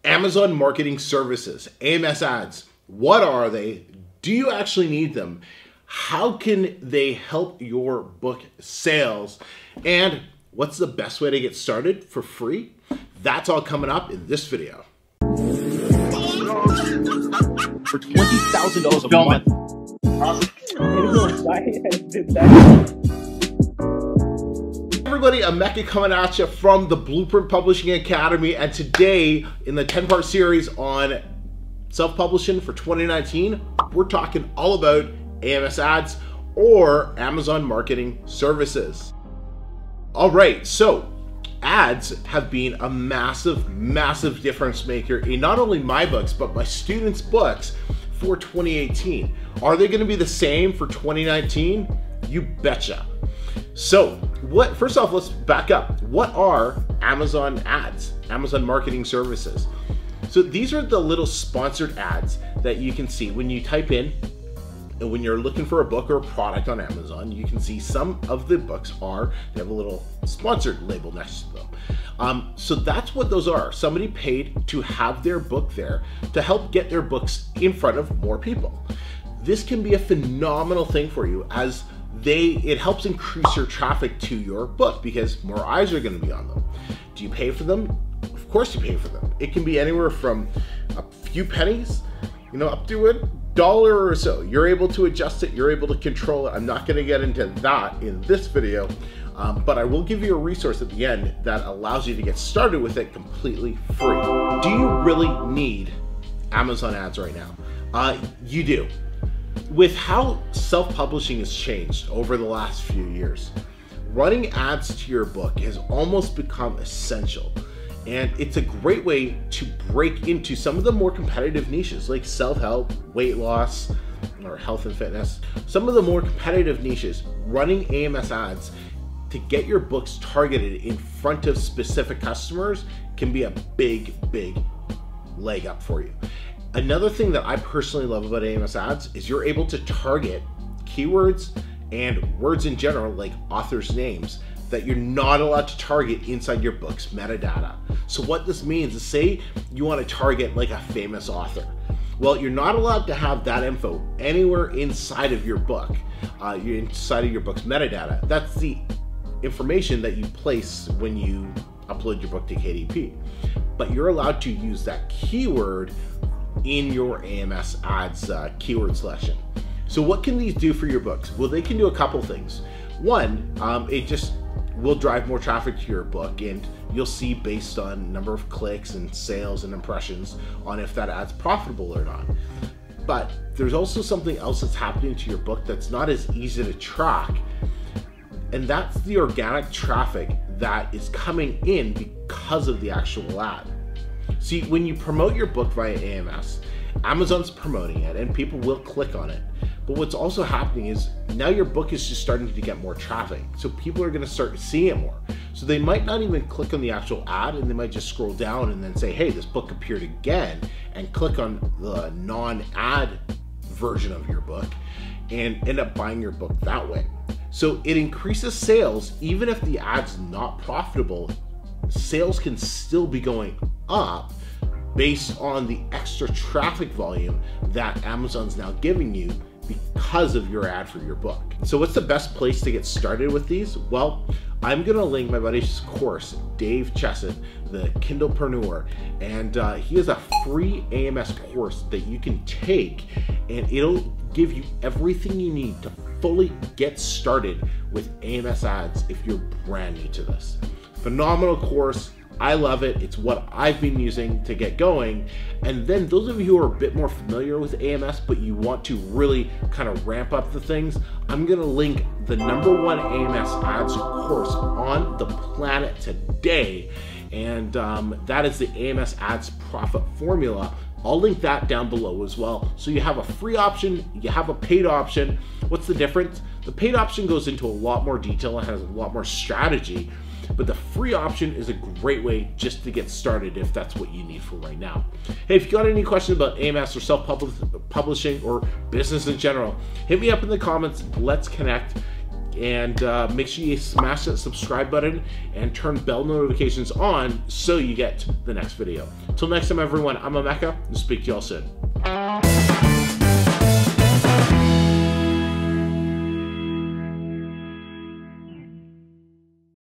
Amazon Marketing Services, AMS ads. What are they? Do you actually need them? How can they help your book sales? And what's the best way to get started for free? That's all coming up in this video. For $20,000 a month. Everybody, I'm Mecca coming at you from the Blueprint Publishing Academy, and today in the 10-part series on self-publishing for 2019, we're talking all about AMS ads or Amazon Marketing Services. All right, so ads have been a massive difference maker in not only my books, but my students' books for 2018. Are they gonna be the same for 2019? You betcha. So first off, let's back up. What are Amazon ads, Amazon Marketing Services? So these are the little sponsored ads that you can see when you type in, and when you're looking for a book or a product on Amazon, you can see some of the books they have a little sponsored label next to them. So that's what those are. Somebody paid to have their book there to help get their books in front of more people. This can be a phenomenal thing for you, as it helps increase your traffic to your book because more eyes are going to be on them. Do you pay for them? Of course you pay for them. It can be anywhere from a few pennies, up to $1 or so. You're able to adjust it, you're able to control it. I'm not going to get into that in this video, but I will give you a resource at the end that allows you to get started with it completely free. Do you really need Amazon ads right now? You do. With how self-publishing has changed over the last few years, running ads to your book has almost become essential. And it's a great way to break into some of the more competitive niches like self-help, weight loss, or health and fitness. Some of the more competitive niches, running AMS ads to get your books targeted in front of specific customers can be a big leg up for you. Another thing that I personally love about AMS ads is you're able to target keywords and words in general, like authors' names, that you're not allowed to target inside your book's metadata. So what this means is, say you want to target like a famous author. Well, you're not allowed to have that info anywhere inside of your book, inside of your book's metadata. That's the information that you place when you upload your book to KDP. But you're allowed to use that keyword in your AMS ads keyword selection. So what can these do for your books? Well, they can do a couple things. One, it just will drive more traffic to your book, and you'll see based on number of clicks and sales and impressions on if that ad's profitable or not. But there's also something else that's happening to your book that's not as easy to track, and that's the organic traffic that is coming in because of the actual ad. See, when you promote your book via AMS, Amazon's promoting it and people will click on it. But what's also happening is now your book is just starting to get more traffic. So people are going to start seeing it more. So they might not even click on the actual ad, and they might just scroll down and then say, hey, this book appeared again, and click on the non-ad version of your book and end up buying your book that way. So it increases sales. Even if the ad's not profitable, sales can still be going up based on the extra traffic volume that Amazon's now giving you because of your ad for your book. So what's the best place to get started with these? Well, I'm gonna link my buddy's course, Dave Chesson, the Kindlepreneur, and he has a free AMS course that you can take, and it'll give you everything you need to fully get started with AMS ads if you're brand new to this. Phenomenal course. I love it. It's what I've been using to get going. And then those of you who are a bit more familiar with AMS, but you want to really kind of ramp up the things, I'm gonna link the #1 AMS ads course on the planet today. And that is the AMS ads profit formula. I'll link that down below as well. So you have a free option, you have a paid option. What's the difference? The paid option goes into a lot more detail and has a lot more strategy. But the free option is a great way just to get started if that's what you need for right now. Hey, if you got any questions about AMS or self-publishing or business in general, hit me up in the comments. Let's connect. And make sure you smash that subscribe button and turn bell notifications on so you get the next video. Until next time, everyone, I'm Emeka, and speak to y'all soon.